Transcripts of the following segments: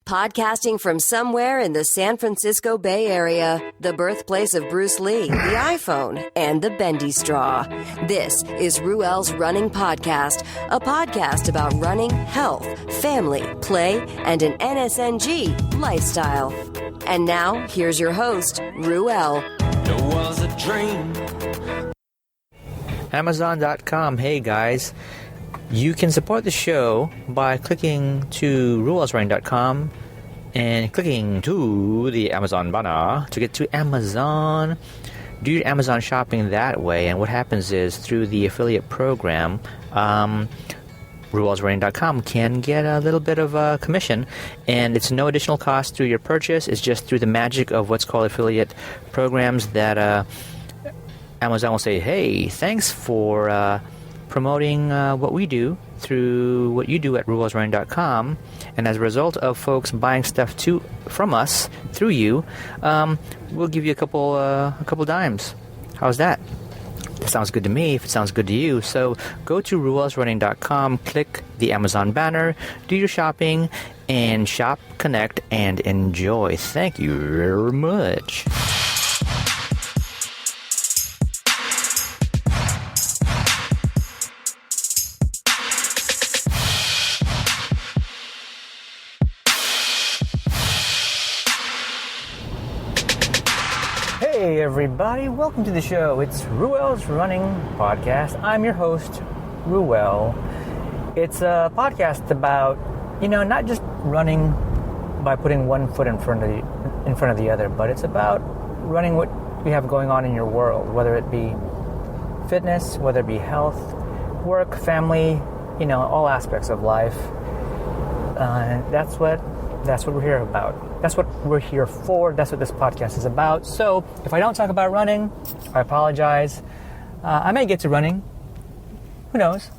Podcasting from somewhere in the San Francisco Bay Area, the birthplace of Bruce Lee, the iPhone, and the bendy straw. This is Ruel's Running Podcast, a podcast about running, health, family, play, and an NSNG lifestyle. And now, here's your host, Ruel. It was a dream. Amazon.com. Hey guys, you can support the show by clicking to ruelsrunning.com and clicking to the Amazon banner to get to Amazon. Do your Amazon shopping that way, and what happens is through the affiliate program, ruelsrunning.com can get a little bit of a commission, and it's no additional cost through your purchase. It's just through the magic of what's called affiliate programs that Amazon will say, hey, thanks for promoting what we do through what you do at ruelsrunning.com, and as a result of folks buying stuff from us through you, we'll give you a couple dimes. How's that? That sounds good to me. If it sounds good to you, so go to ruelsrunning.com, click the Amazon banner, do your shopping, and shop, connect, and enjoy. Thank you very much. Hey everybody, welcome to the show. It's Ruel's Running Podcast. I'm your host, Ruel. It's a podcast about, not just running by putting one foot in front of the other, but it's about running what you have going on in your world, whether it be fitness, whether it be health, work, family, all aspects of life. That's what we're here about. That's what we're here for. That's what this podcast is about. So if I don't talk about running, I apologize. I may get to running. Who knows?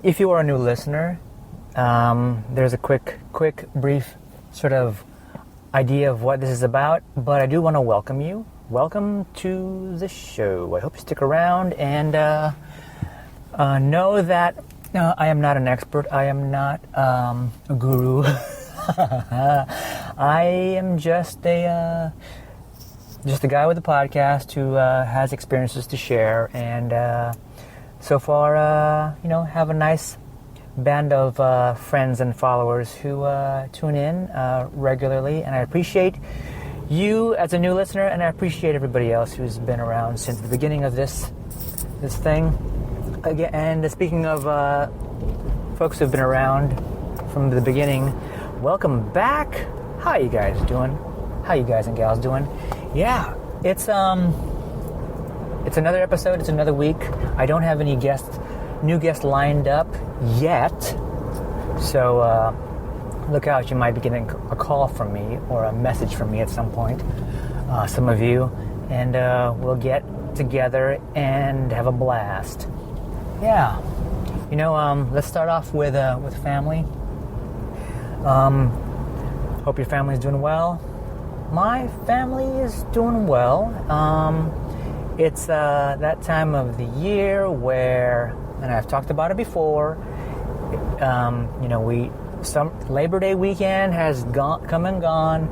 If you are a new listener, there's a quick, brief sort of idea of what this is about. But I do want to welcome you. Welcome to the show. I hope you stick around and know that I am not an expert. I am not a guru. I am just a guy with a podcast who has experiences to share, and so far, have a nice band of friends and followers who tune in regularly, and I appreciate you as a new listener, and I appreciate everybody else who's been around since the beginning of this thing. Again, and speaking of folks who've been around from the beginning, welcome back. How you guys doing? How you guys and gals doing? Yeah, it's another episode. It's another week. I don't have any new guests lined up yet, so look out. You might be getting a call from me or a message from me at some point. Some of you, and we'll get together and have a blast. Yeah, let's start off with family. Hope your family's doing well. My family is doing well. It's that time of the year where, and I've talked about it before, some Labor Day weekend has come and gone.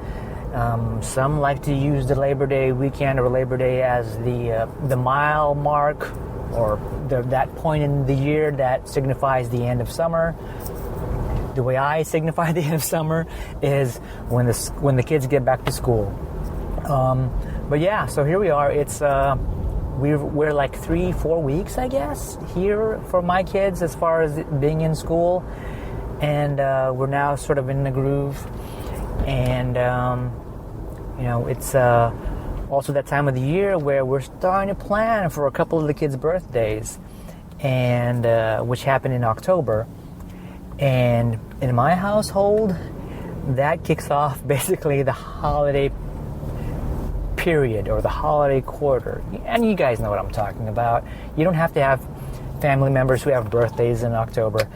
Some like to use the Labor Day weekend or Labor Day as the mile mark, or that point in the year that signifies the end of summer. The way I signify the end of summer is when the kids get back to school. But yeah, so here we are. It's we're like 3-4 weeks, I guess, here for my kids as far as being in school, and we're now sort of in the groove. And it's also that time of the year where we're starting to plan for a couple of the kids' birthdays, and which happen in October. And in my household, that kicks off basically the holiday period or the holiday quarter. And you guys know what I'm talking about. You don't have to have family members who have birthdays in October,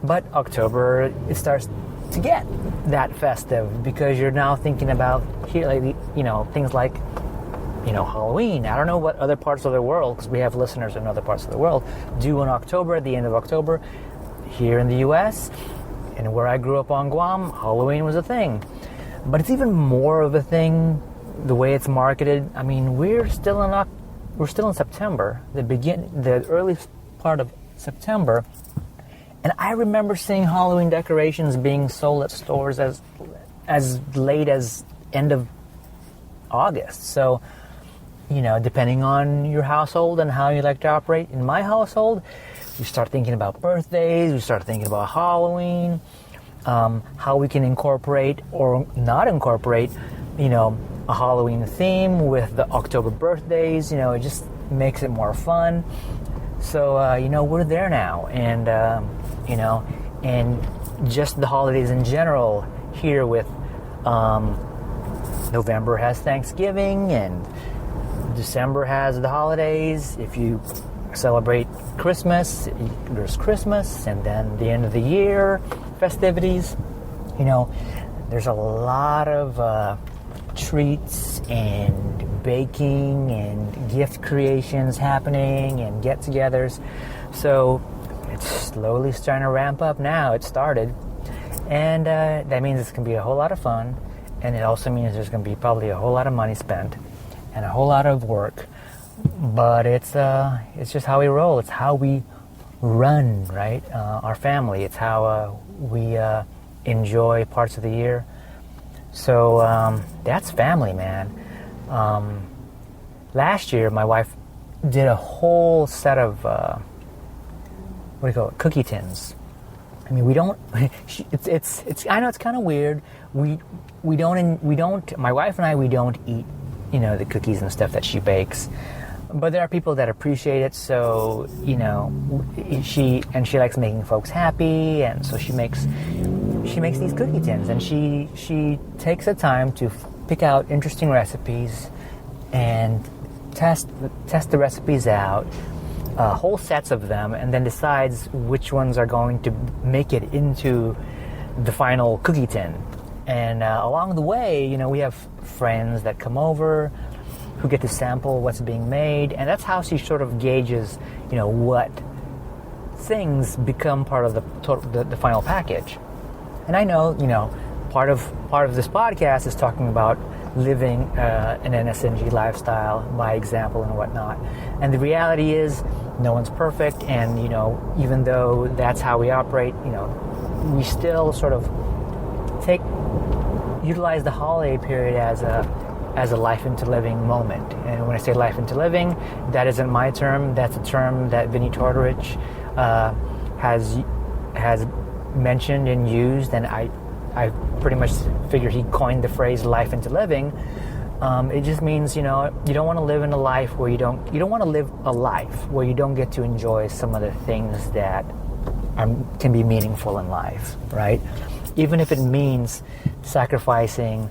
but October, it starts to get that festive because you're now thinking about things like Halloween. I don't know what other parts of the world, because we have listeners in other parts of the world, do in October, at the end of October. Here in the U.S., And where I grew up on Guam, Halloween was a thing. But it's even more of a thing the way it's marketed. I mean, we're still in September, the early part of September, and I remember seeing Halloween decorations being sold at stores as late as end of August. So, depending on your household and how you like to operate. In my household, we start thinking about birthdays, we start thinking about Halloween, how we can incorporate or not incorporate, a Halloween theme with the October birthdays. It just makes it more fun. So, we're there now, and, and just the holidays in general here with November has Thanksgiving, and December has the holidays. If you celebrate Christmas, there's Christmas, and then the end of the year, festivities. There's a lot of treats and baking and gift creations happening and get-togethers. So it's slowly starting to ramp up now. It started. And that means it's going to be a whole lot of fun. And it also means there's going to be probably a whole lot of money spent and a whole lot of work. But it's just how we roll. It's how we run, right? Our family. It's how we enjoy parts of the year. So that's family, man. Last year, my wife did a whole set of cookie tins. I mean, we don't. It's. I know it's kind of weird. We don't. My wife and I, we don't eat, the cookies and stuff that she bakes. But there are people that appreciate it. So she likes making folks happy, and so she makes these cookie tins, and she takes the time to pick out interesting recipes and test the recipes out, whole sets of them, and then decides which ones are going to make it into the final cookie tin. And along the way, we have friends that come over who get to sample what's being made, and that's how she sort of gauges, what things become part of the final package. And I know, part of this podcast is talking about living an NSNG lifestyle by example and whatnot. And the reality is, no one's perfect, and even though that's how we operate, we still sort of utilize the holiday period as a life into living moment. And when I say life into living, that isn't my term. That's a term that Vinnie Tortorich has mentioned and used, and I pretty much figure he coined the phrase life into living. It just means, you don't want to live in a life where you don't want to live a life where you don't get to enjoy some of the things that can be meaningful in life, right? Even if it means sacrificing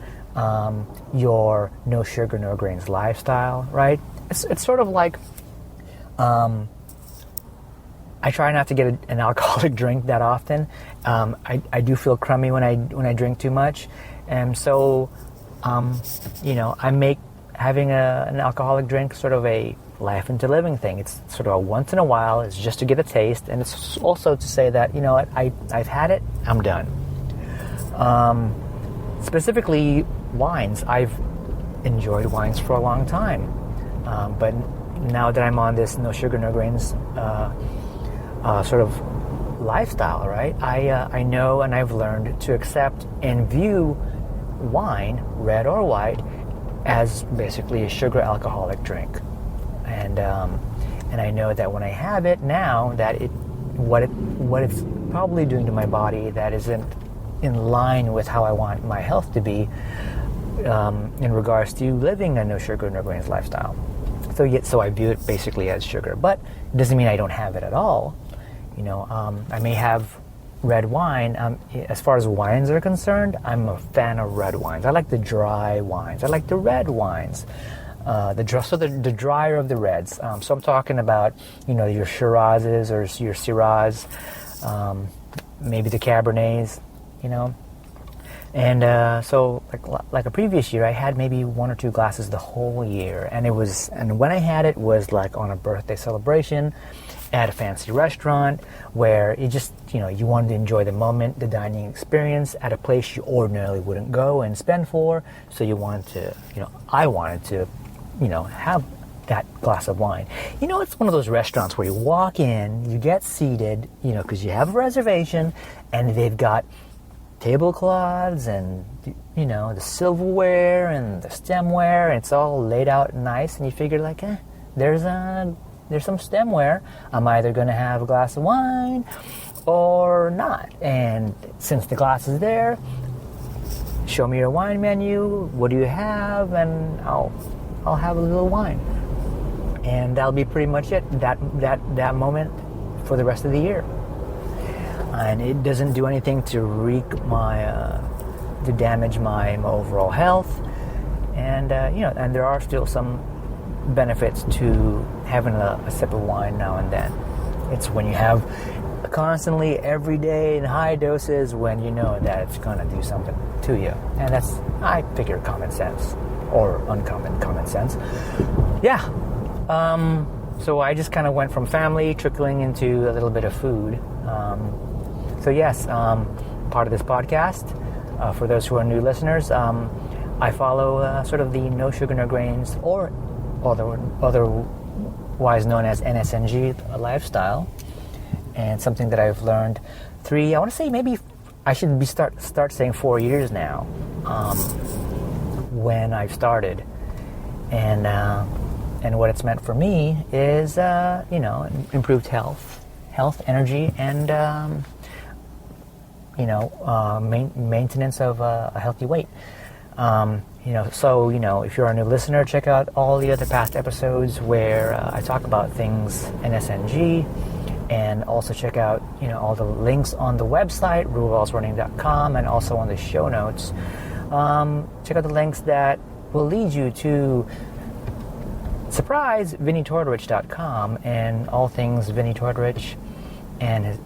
your no sugar, no grains lifestyle, right? It's sort of like, I try not to get an alcoholic drink that often. I do feel crummy when I drink too much, and so I make having an alcoholic drink sort of a life into living thing. It's sort of a once in a while. It's just to get a taste, and it's also to say that I've had it. I'm done. Specifically, wines. I've enjoyed wines for a long time, but now that I'm on this no sugar, no grains sort of lifestyle, right? I know, and I've learned to accept and view wine, red or white, as basically a sugar alcoholic drink, and I know that when I have it now, that what it's probably doing to my body that isn't in line with how I want my health to be in regards to living a no sugar, no grains lifestyle. So I view it basically as sugar, but it doesn't mean I don't have it at all. I may have red wine. As far as wines are concerned, I'm a fan of red wines. I like the dry wines. I like the red wines. The drier of the reds. So I'm talking about, your Shirazes or your Syrahs, maybe the Cabernets, And so, like a previous year, I had maybe 1 or 2 glasses the whole year, and when I had it was like on a birthday celebration at a fancy restaurant where you just, you wanted to enjoy the moment, the dining experience at a place you ordinarily wouldn't go and spend for. So you wanted to, I wanted to, have that glass of wine. It's one of those restaurants where you walk in, you get seated, because you have a reservation, and they've got tablecloths and, the silverware and the stemware, and it's all laid out nice, and you figure like, there's some stemware. I'm either going to have a glass of wine or not. And since the glass is there, show me your wine menu. What do you have? And I'll have a little wine. And that'll be pretty much it. That moment for the rest of the year. And it doesn't do anything to to damage my overall health. And and there are still some benefits to having a sip of wine now and then. It's when you have constantly every day in high doses when you know that it's going to do something to you. And that's, I figure, common sense, or uncommon common sense. Yeah. So I just kind of went from family trickling into a little bit of food. So yes, part of this podcast, for those who are new listeners, I follow sort of the no sugar, no grains, or otherwise known as NSNG lifestyle, and something that I've learned I want to say maybe I should start saying 4 years now, when I've started, and what it's meant for me is improved health, energy, and maintenance of a healthy weight. So if you're a new listener, check out all the other past episodes where I talk about things NSNG, and also check out all the links on the website ruelsrunning.com, and also on the show notes. Check out the links that will lead you to surprise VinnyTortorich.com and all things Vinny Tortorich and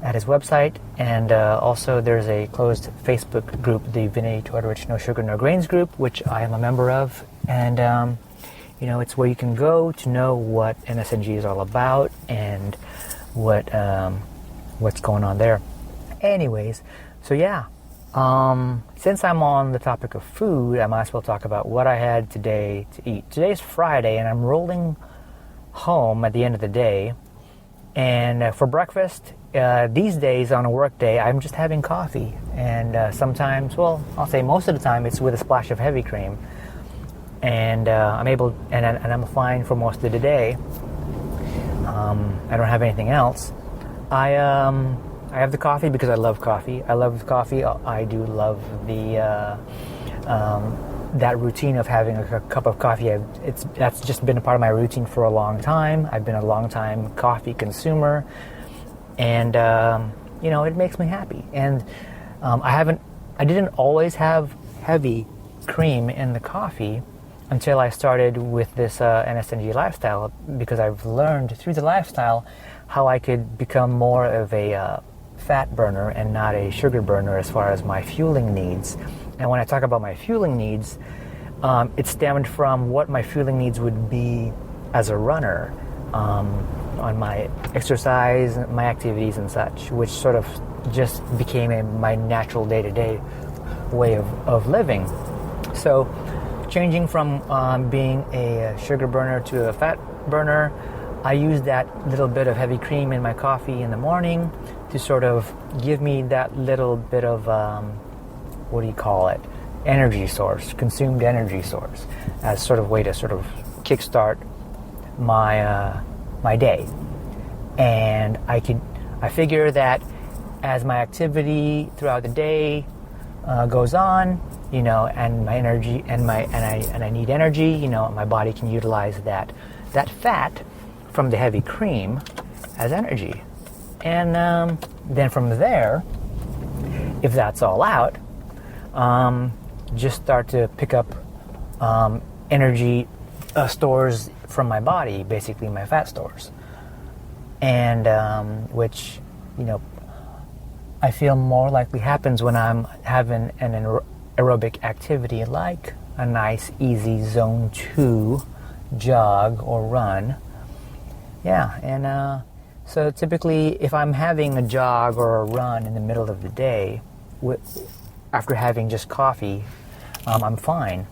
at his website, and also there's a closed Facebook group, the Vinny Tortorich No Sugar No Grains group, which I am a member of, and it's where you can go to know what NSNG is all about and what's going on there. Anyways, so yeah, since I'm on the topic of food, I might as well talk about what I had today to eat. Today's Friday, and I'm rolling home at the end of the day, and for breakfast, these days on a work day, I'm just having coffee, and sometimes, well, I'll say most of the time, it's with a splash of heavy cream, and I'm fine for most of the day. I don't have anything else. I have the coffee because I love coffee. I do love the that routine of having a cup of coffee. That's just been a part of my routine for a long time. I've been a long time coffee consumer, and it makes me happy. And I didn't always have heavy cream in the coffee until I started with this NSNG lifestyle, because I've learned through the lifestyle how I could become more of a fat burner and not a sugar burner as far as my fueling needs. And when I talk about my fueling needs, it stemmed from what my fueling needs would be as a runner, on my exercise, my activities and such, which sort of just became my natural day-to-day way of living. So changing from being a sugar burner to a fat burner, I use that little bit of heavy cream in my coffee in the morning to sort of give me that little bit of, energy source, consumed energy source, as sort of way to sort of kickstart my day. And I figure that as my activity throughout the day goes on, and my energy and I need energy, my body can utilize that fat from the heavy cream as energy. And then from there, if that's all out, just start to pick up energy stores from my body, basically my fat stores, and which I feel more likely happens when I'm having an aerobic activity like a nice, easy zone 2 jog or run. Yeah, and so typically if I'm having a jog or a run in the middle of the day, after having just coffee, I'm fine.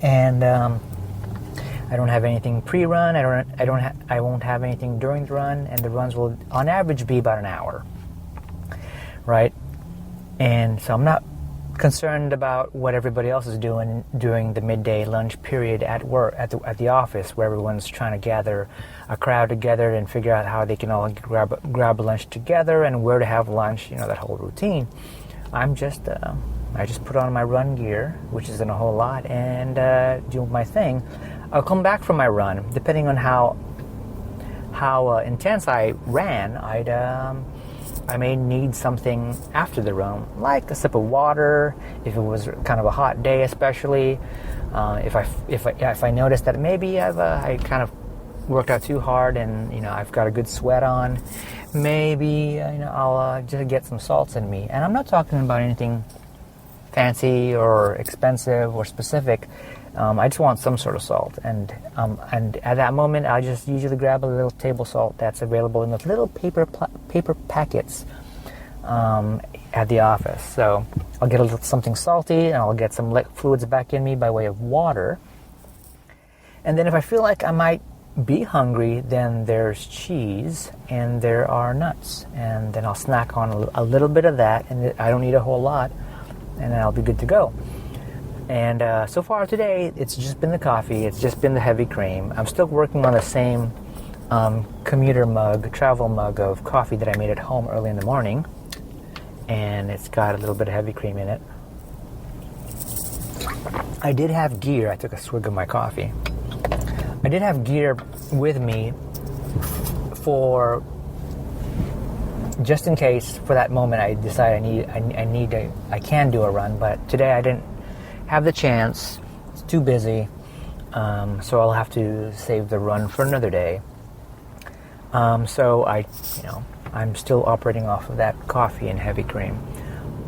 And I don't have anything pre-run. I won't have anything during the run, and the runs will, on average, be about an hour, right? And so I'm not concerned about what everybody else is doing during the midday lunch period at work, at the office, where everyone's trying to gather a crowd together and figure out how they can all grab lunch together and where to have lunch. You know, that whole routine. I just put on my run gear, which isn't a whole lot, and do my thing. I'll come back from my run, depending on how intense I ran. I may need something after the run, like a sip of water, if it was kind of a hot day, especially. If I notice that maybe I kind of worked out too hard and I've got a good sweat on, maybe I'll just get some salts in me. And I'm not talking about anything fancy or expensive or specific. I just want some sort of salt, and at that moment I just usually grab a little table salt that's available in those little paper packets at the office. So I'll get a little something salty, and I'll get some fluids back in me by way of water. And then if I feel like I might be hungry, then there's cheese and there are nuts, and then I'll snack on a little bit of that, and I don't need a whole lot, and then I'll be good to go. And so far today, it's just been the coffee. It's just been the heavy cream. I'm still working on the same commuter mug, travel mug of coffee that I made at home early in the morning. And it's got a little bit of heavy cream in it. I did have gear. I took a swig of my coffee. I did have gear with me for just in case, for that moment, I decide I can do a run. But today I didn't have the chance. It's too busy, so I'll have to save the run for another day. So I'm still operating off of that coffee and heavy cream.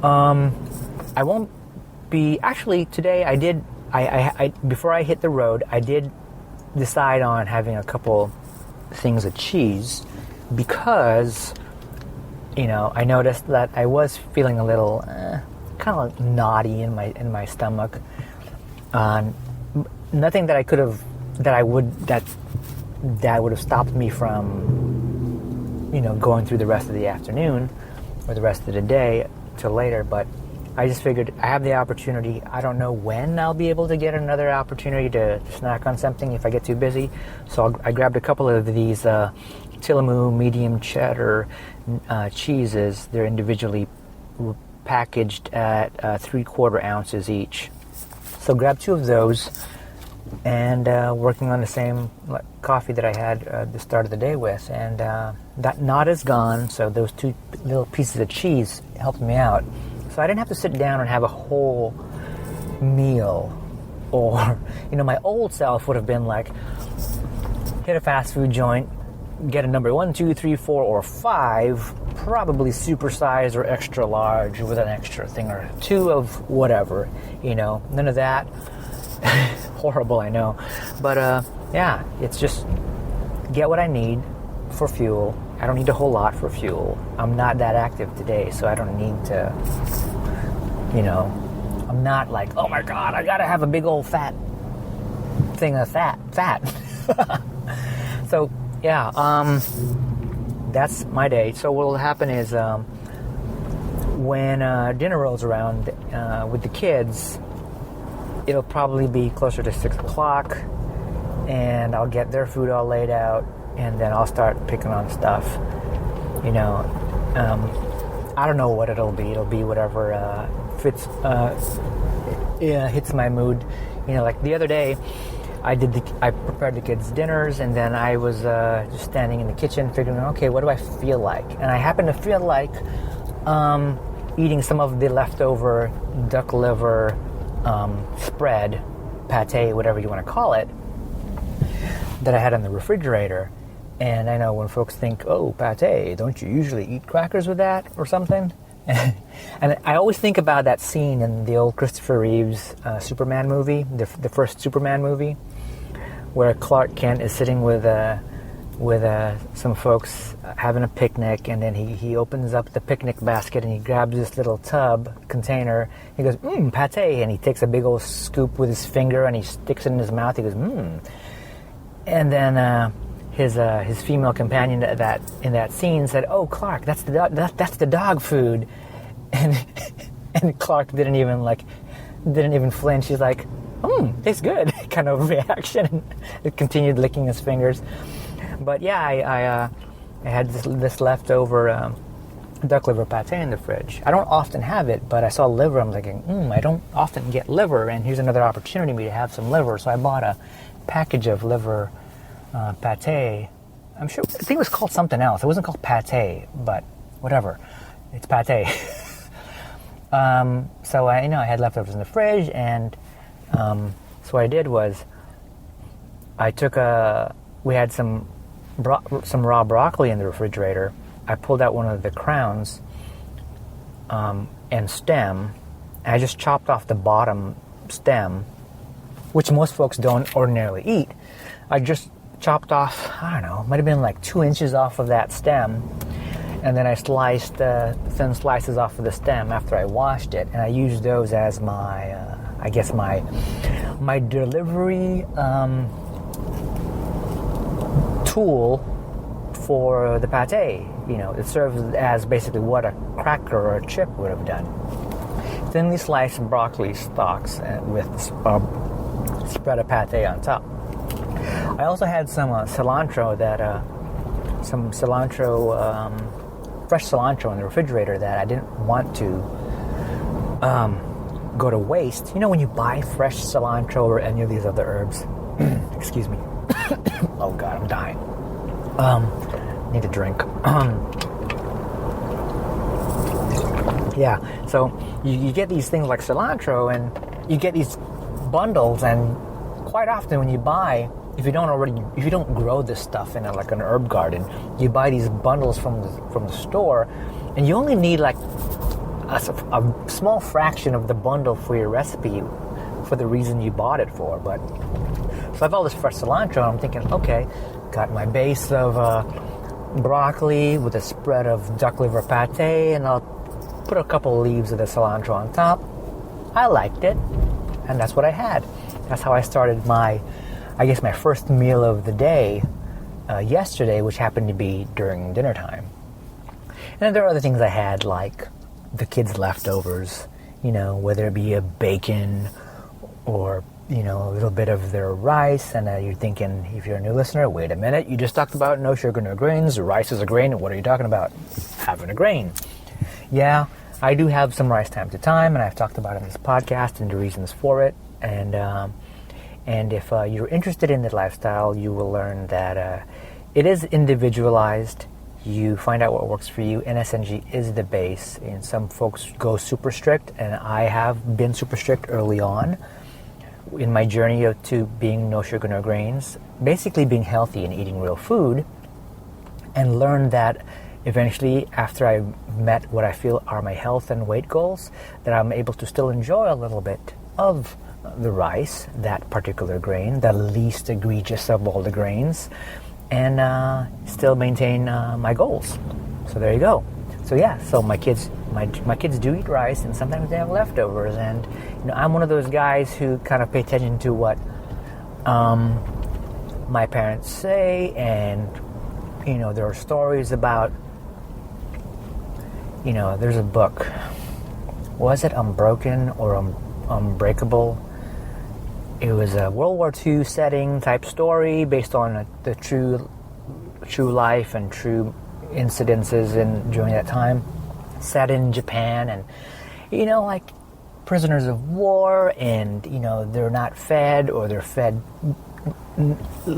I won't be actually today. I before I hit the road, I did decide on having a couple things of cheese because I noticed that I was feeling a little kind of knotty in my stomach. Nothing that would have stopped me from going through the rest of the afternoon or the rest of the day till later, but I just figured I have the opportunity. I don't know when I'll be able to get another opportunity to snack on something if I get too busy. So I grabbed a couple of these Tillamook medium cheddar cheeses. They're individually packaged at 3/4 ounces each. So grab 2 of those, and working on the same coffee that I had the start of the day with, and that knot is gone. So those 2 little pieces of cheese helped me out. So I didn't have to sit down and have a whole meal, or my old self would have been like, hit a fast food joint, get a number 1, 2, 3, 4, or 5, probably supersized or extra large with an extra thing or 2 of whatever, none of that. Horrible, I know. But yeah, it's just get what I need for fuel. I don't need a whole lot for fuel. I'm not that active today, so I don't need to, I'm not like, oh my God, I gotta have a big old fat thing of fat. So yeah, that's my day. So what will happen is when dinner rolls around with the kids, it'll probably be closer to 6 o'clock, and I'll get their food all laid out, and then I'll start picking on stuff. I don't know what it'll be. It'll be whatever hits my mood. Like the other day, I prepared the kids' dinners, and then I was just standing in the kitchen figuring, okay, what do I feel like? And I happen to feel like eating some of the leftover duck liver spread, pate, whatever you want to call it, that I had in the refrigerator. And I know when folks think, oh, pate, don't you usually eat crackers with that or something? And I always think about that scene in the old Christopher Reeves Superman movie, the first Superman movie, where Clark Kent is sitting with some folks having a picnic, and then he opens up the picnic basket and he grabs this little tub container. He goes, pate, and he takes a big old scoop with his finger and he sticks it in his mouth. He goes, And then his female companion in that scene said, "Oh, Clark, that's the dog food," and Clark didn't even flinch. He's like, tastes good, kind of reaction. It continued licking his fingers. But yeah, I had this leftover duck liver pate in the fridge. I don't often have it, but I saw liver. I'm thinking, I don't often get liver, and here's another opportunity for me to have some liver. So I bought a package of liver pate. I think it was called something else. It wasn't called pate, but whatever. It's pate. So I had leftovers in the fridge, and so what I did was we had some raw broccoli in the refrigerator. I pulled out one of the crowns and stem, and I just chopped off the bottom stem, which most folks don't ordinarily eat. I just chopped off, might have been like 2 inches off of that stem, and then I sliced thin slices off of the stem after I washed it, and I used those as my delivery tool for the pate. It serves as basically what a cracker or a chip would have done. Thinly sliced broccoli stalks with spread of pate on top. I also had some cilantro fresh cilantro in the refrigerator that I didn't want to go to waste. When you buy fresh cilantro or any of these other herbs, excuse me. Oh God, I'm dying. Need a drink. Yeah, so you get these things like cilantro, and you get these bundles, and quite often when you buy, if you don't grow this stuff in like an herb garden, you buy these bundles from the store, and you only need like a small fraction of the bundle for your recipe for the reason you bought it for. But so I have all this fresh cilantro, and I'm thinking, okay, got my base of broccoli with a spread of duck liver pate, and I'll put a couple leaves of the cilantro on top. I liked it, and that's what I had. That's how I started my first meal of the day yesterday, which happened to be during dinner time. And then there are other things I had, like the kids' leftovers, whether it be a bacon or, a little bit of their rice. And you're thinking, if you're a new listener, wait a minute, you just talked about no sugar, no grains. Rice is a grain. What are you talking about? Having a grain. Yeah, I do have some rice time to time, and I've talked about it in this podcast and the reasons for it. And if you're interested in the lifestyle, you will learn that it is individualized. You find out what works for you. NSNG is the base, and some folks go super strict, and I have been super strict early on in my journey to being no sugar, no grains, basically being healthy and eating real food, and learned that eventually, after I met what I feel are my health and weight goals, that I'm able to still enjoy a little bit of the rice, that particular grain, the least egregious of all the grains, and still maintain my goals. So there you go. So yeah, so my kids do eat rice, and sometimes they have leftovers, and I'm one of those guys who kind of pay attention to what my parents say, and there are stories about, there's a book, was it Unbroken or Unbreakable? It was a World War II setting type story based on the true life and true incidences during that time, set in Japan, and like prisoners of war, and they're not fed, or they're fed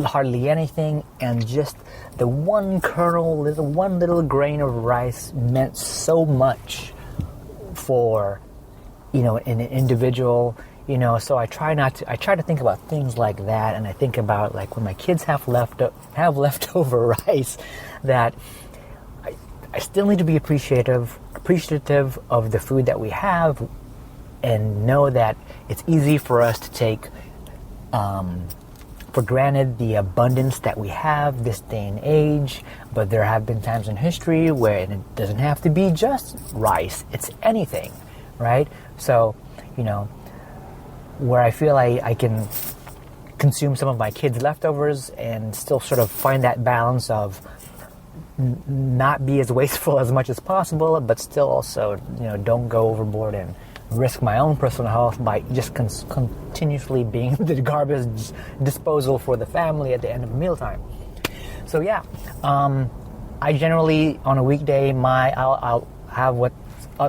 hardly anything, and just the one little grain of rice meant so much for an individual. So I try to think about things like that, and I think about like when my kids have leftover rice, that I still need to be appreciative of the food that we have, and know that it's easy for us to take for granted the abundance that we have this day and age. But there have been times in history where it doesn't have to be just rice, it's anything, right? So, where I feel I can consume some of my kids' leftovers and still sort of find that balance of not be as wasteful as much as possible, but still also, don't go overboard and risk my own personal health by just continuously being the garbage disposal for the family at the end of mealtime. So yeah, I generally on a weekday I'll have what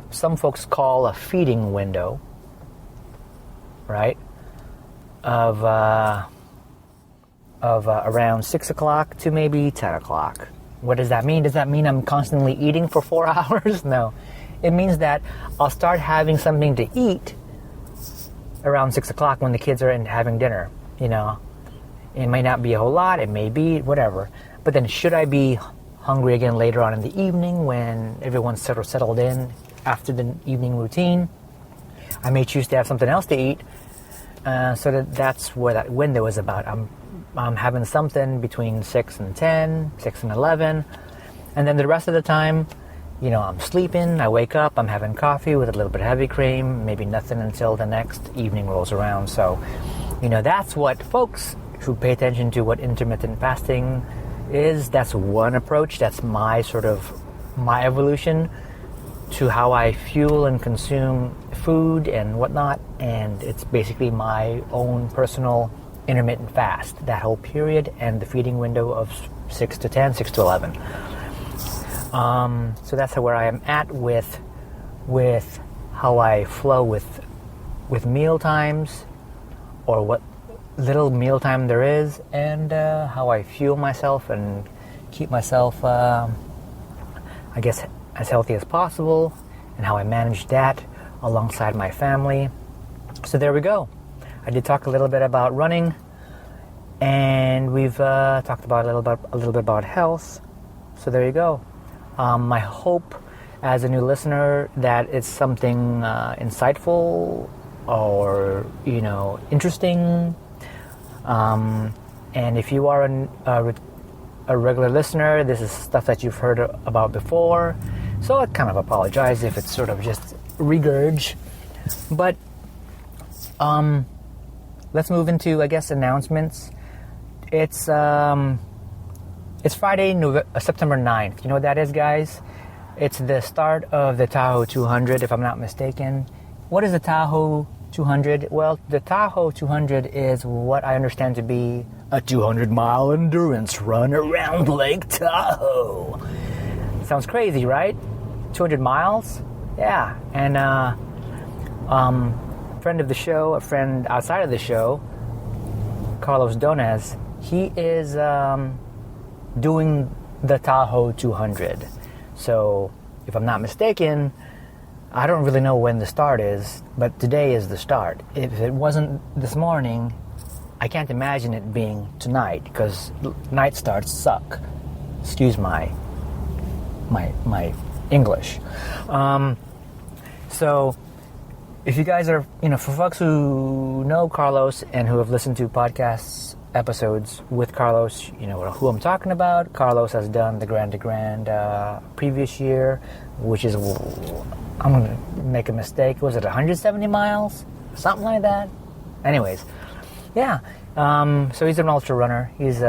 some folks call a feeding window, right? Of around 6 o'clock to maybe 10 o'clock. What does that mean? Does that mean I'm constantly eating for 4 hours? No. It means that I'll start having something to eat around 6 o'clock when the kids are having dinner. It may not be a whole lot, it may be whatever. But then should I be hungry again later on in the evening when everyone's sort of settled in after the evening routine, I may choose to have something else to eat. So that's where that window is about. I'm having something between 6 and 10, 6 and 11, and then the rest of the time, I'm sleeping, I wake up, I'm having coffee with a little bit of heavy cream, maybe nothing until the next evening rolls around. So, that's what folks who pay attention to what intermittent fasting is, that's one approach, that's my evolution to how I fuel and consume food and whatnot, and it's basically my own personal intermittent fast, that whole period, and the feeding window of 6 to 10, 6 to 11. So that's where I am at with how I flow with meal times, or what little meal time there is, and how I fuel myself and keep myself, I guess, as healthy as possible, and how I manage that alongside my family. So there we go. I did talk a little bit about running, and we've talked about a little bit about health. So there you go. I hope, as a new listener, that it's something insightful or interesting. And if you are a regular listener, this is stuff that you've heard about before. So I kind of apologize if it's sort of just regurg. But let's move into, I guess, announcements. It's Friday, September 9th. You know what that is, guys? It's the start of the Tahoe 200, if I'm not mistaken. What is the Tahoe 200? Well, the Tahoe 200 is what I understand to be a 200-mile endurance run around Lake Tahoe. Sounds crazy, right? 200 miles? Yeah. And friend of the show, a friend outside of the show, Carlos Donez, he is doing the Tahoe 200. So, if I'm not mistaken, I don't really know when the start is, but today is the start. If it wasn't this morning, I can't imagine it being tonight, because night starts suck. Excuse my English. So, if you guys are, for folks who know Carlos and who have listened to podcasts episodes with Carlos, you know who I'm talking about. Carlos has done the Grand to Grand previous year, which is, I'm going to make a mistake, was it 170 miles? Something like that? Anyways, yeah. So he's an ultra runner. He's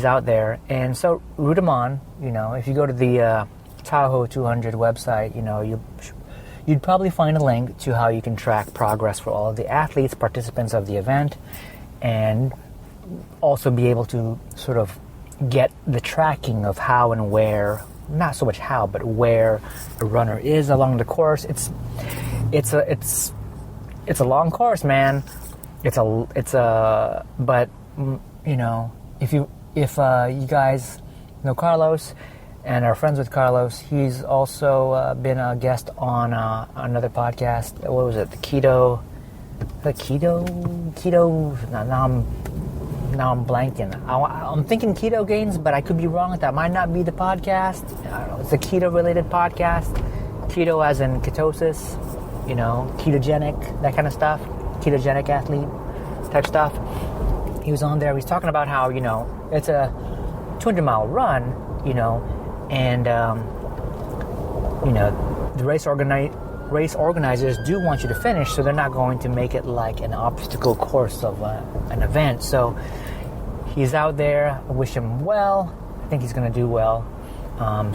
out there. And so root him on. If you go to the Tahoe 200 website, you'd probably find a link to how you can track progress for all of the athletes, participants of the event, and also be able to sort of get the tracking of how and where, not so much how, but where a runner is along the course. It's a long course, man. But if you guys know Carlos and are friends with Carlos, he's also been a guest on another podcast. What was it? The keto. Now now I'm blanking. I'm thinking Keto Gains, but I could be wrong. That might not be the podcast. I don't know. It's a keto-related podcast. Keto as in ketosis, ketogenic, that kind of stuff. Ketogenic athlete type stuff. He was on there. He's talking about how, it's a 200-mile run, and, the race organizers do want you to finish, so they're not going to make it like an obstacle course of an event. So he's out there. I wish him well. I think he's going to do well.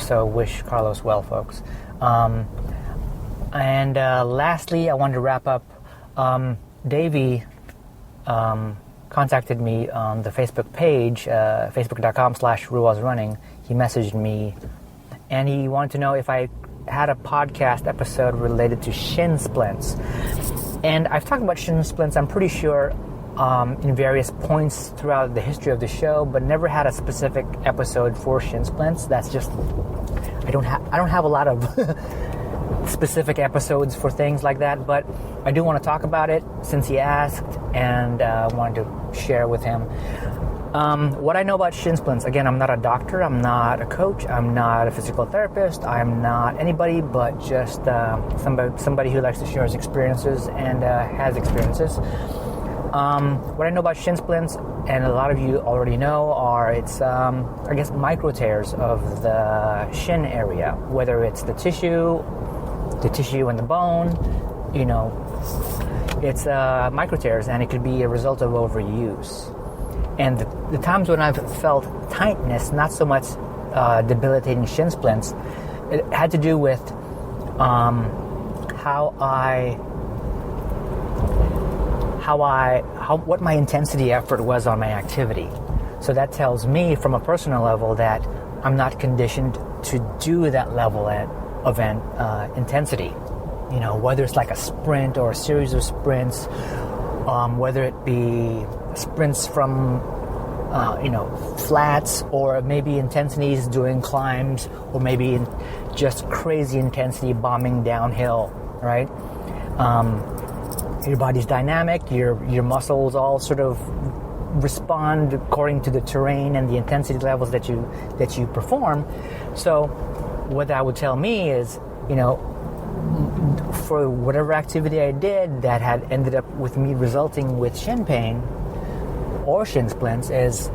So wish Carlos well, folks. And lastly, I wanted to wrap up. Davy contacted me on the Facebook page, facebook.com/RuelsRunning. He messaged me, and he wanted to know if I had a podcast episode related to Shin Splints. And I've talked about Shin Splints, I'm pretty sure, in various points throughout the history of the show, but never had a specific episode for Shin Splints. That's just, I don't have a lot of specific episodes for things like that, but I do want to talk about it since he asked, and wanted to share with him. What I know about Shin Splints, again, I'm not a doctor, I'm not a coach, I'm not a physical therapist, I'm not anybody but just somebody who likes to share his experiences and has experiences. What I know about Shin Splints, and a lot of you already know, are it's, micro tears of the shin area, whether it's the tissue and the bone, it's micro tears, and it could be a result of overuse. And the times when I've felt tightness, not so much debilitating shin splints, it had to do with what my intensity effort was on my activity. So that tells me from a personal level that I'm not conditioned to do that level of intensity. Whether it's like a sprint or a series of sprints, whether it be sprints from flats, or maybe intensities doing climbs, or maybe just crazy intensity bombing downhill, right? Your body's dynamic, your muscles all sort of respond according to the terrain and the intensity levels that you perform. So what that would tell me is, for whatever activity I did that had ended up with me resulting with shin pain or shin splints, is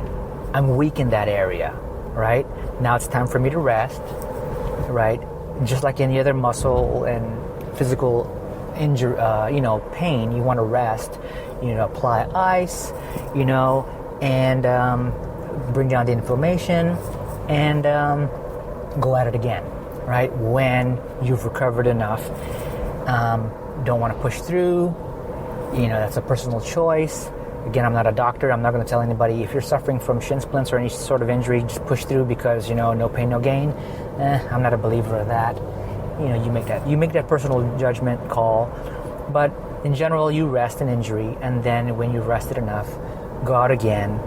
I'm weak in that area, right? Now it's time for me to rest, right? Just like any other muscle and physical injury, pain, you want to rest, apply ice, and bring down the inflammation, and go at it again, right? When you've recovered enough. Don't want to push through, that's a personal choice. Again, I'm not a doctor. I'm not going to tell anybody, if you're suffering from shin splints or any sort of injury, just push through because, no pain, no gain. I'm not a believer of that. You make that personal judgment call. But in general, you rest an injury, and then when you've rested enough, go out again.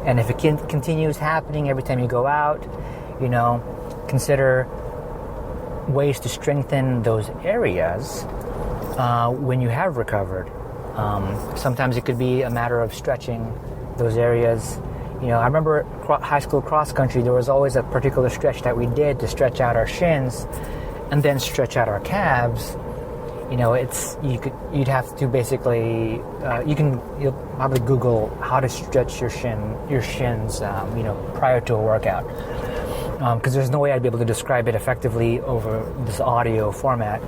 And if it continues happening every time you go out, consider ways to strengthen those areas when you have recovered. Sometimes it could be a matter of stretching those areas. I remember high school cross country, there was always a particular stretch that we did to stretch out our shins and then stretch out our calves. You'd have to basically you'll probably Google how to stretch your shins prior to a workout, because there's no way I'd be able to describe it effectively over this audio format.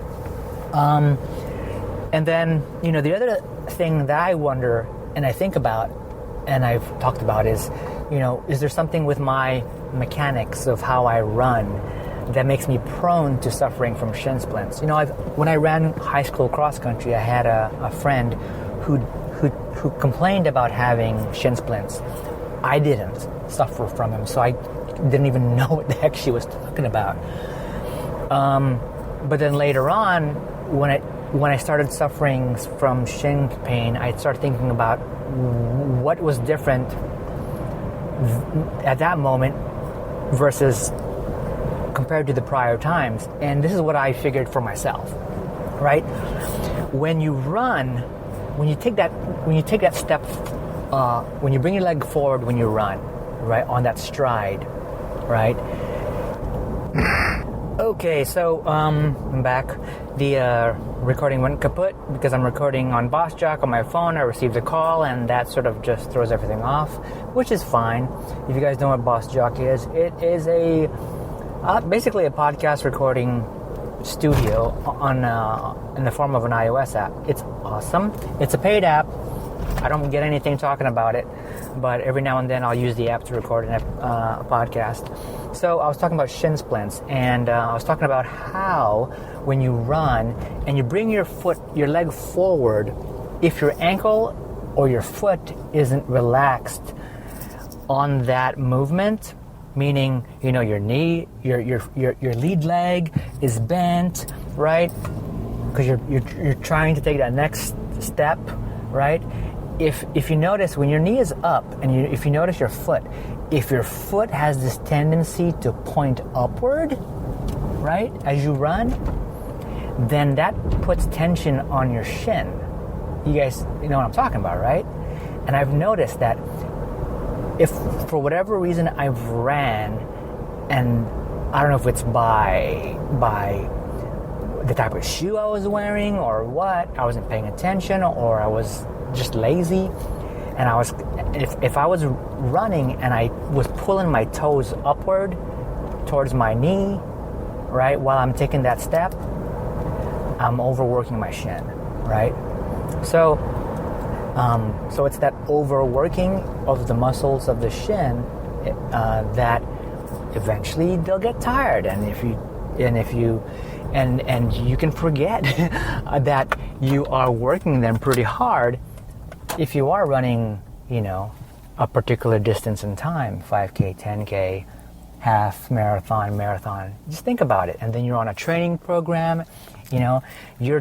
And then, the other thing that I wonder and I think about, and I've talked about, is there something with my mechanics of how I run that makes me prone to suffering from shin splints? When I ran high school cross country, I had a friend who complained about having shin splints. I didn't suffer from them, so I didn't even know what the heck she was talking about. But then later on, when I started suffering from shin pain, I started thinking about what was different at that moment versus compared to the prior times. And this is what I figured for myself, right? When you run, when you take that step when you bring your leg forward when you run, right, on that stride, right? Okay, so I'm back. The recording went kaput because I'm recording on BossJock on my phone. I received a call, and that sort of just throws everything off, which is fine. If you guys know what BossJock is, it is a basically a podcast recording studio on in the form of an iOS app. It's awesome. It's a paid app. I don't get anything talking about it, but every now and then I'll use the app to record a podcast. So I was talking about Shin Splints, and I was talking about how when you run and you bring your leg forward, if your ankle or your foot isn't relaxed on that movement, meaning, you know, your knee, your lead leg is bent, right? Because you're trying to take that next step, right? If you notice when your knee is up, and if you notice your foot, if your foot has this tendency to point upward, right, as you run, then that puts tension on your shin. You guys, you know what I'm talking about, right? And I've noticed that if for whatever reason I've ran, and I don't know if it's by the type of shoe I was wearing or what, I wasn't paying attention, or I was just lazy, and if I was running and I was pulling my toes upward towards my knee, right, while I'm taking that step, I'm overworking my shin, right? So it's that overworking of the muscles of the shin that eventually they'll get tired, and you can forget that you are working them pretty hard if you are running, you know, a particular distance in time, 5K, 10K, half, marathon. Just think about it. And then you're on a training program, you know, you're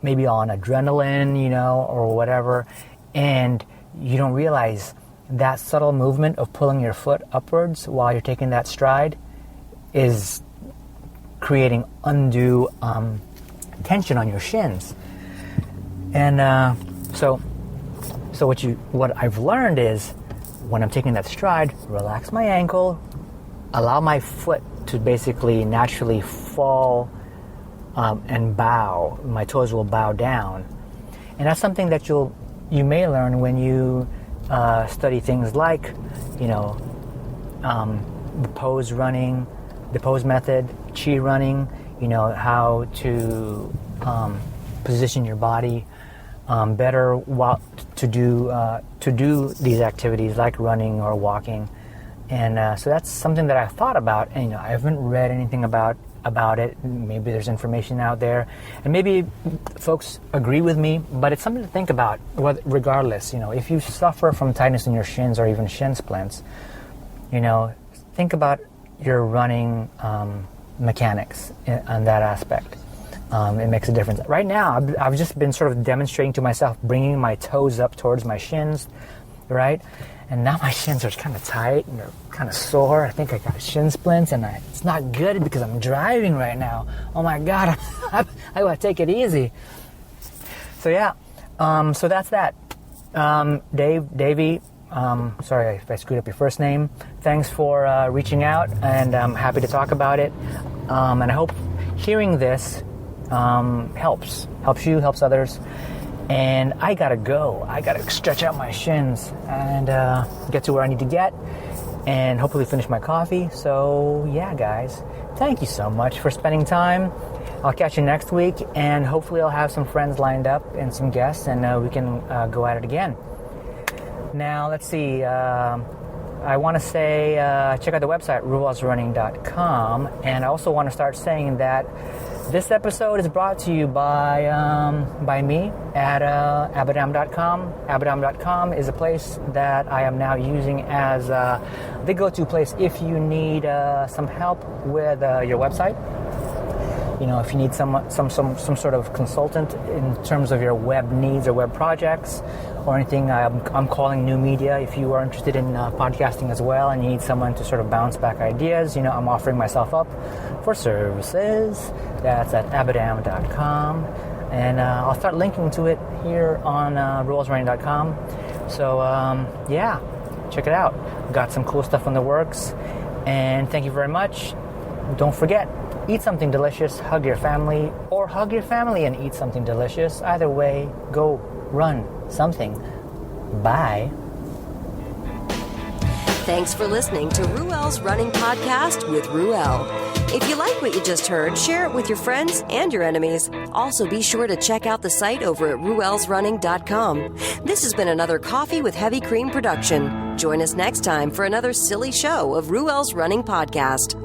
maybe on adrenaline, you know, or whatever, and you don't realize that subtle movement of pulling your foot upwards while you're taking that stride is creating undue tension on your shins. And so what I've learned is, when I'm taking that stride, relax my ankle, allow my foot to basically naturally fall and bow. My toes will bow down, and that's something that you may learn when you study things like, you know, the pose running, the pose method, chi running. You know, how to position your body better to do these activities like running or walking, and so that's something that I've thought about. And, you know, I haven't read anything about it. Maybe there's information out there, and maybe folks agree with me, but it's something to think about. Regardless, you know, if you suffer from tightness in your shins or even shin splints, you know, think about your running mechanics on that aspect. It makes a difference. Right now, I've just been sort of demonstrating to myself, bringing my toes up towards my shins, right? And now my shins are kind of tight and they're kind of sore. I think I got shin splints, and it's not good because I'm driving right now. Oh my God, I gotta take it easy. So yeah, so that's that. Davy, sorry if I screwed up your first name. Thanks for reaching out, and I'm happy to talk about it. And I hope hearing this helps you, helps others. And I gotta go. I gotta stretch out my shins and get to where I need to get, and hopefully finish my coffee. So yeah, guys, thank you so much for spending time. I'll catch you next week, and hopefully I'll have some friends lined up and some guests, and we can go at it again. Now, let's see. I want to say check out the website, ruwellsrunning.com, and I also want to start saying that this episode is brought to you by me at abadam.com. Abadam.com is a place that I am now using as the go-to place if you need some help with your website. You know, if you need some sort of consultant in terms of your web needs or web projects or anything, I'm calling new media. If you are interested in podcasting as well and you need someone to sort of bounce back ideas, you know, I'm offering myself up for services. That's at abadam.com. And I'll start linking to it here on ruwellsrunning.com. So, yeah, check it out. Got some cool stuff in the works. And thank you very much. Don't forget, eat something delicious, hug your family, or hug your family and eat something delicious. Either way, go run something. Bye. Thanks for listening to Ruel's Running Podcast with Ruel. If you like what you just heard, share it with your friends and your enemies. Also, be sure to check out the site over at ruelsrunning.com. This has been another Coffee with Heavy Cream production. Join us next time for another silly show of Ruel's Running Podcast.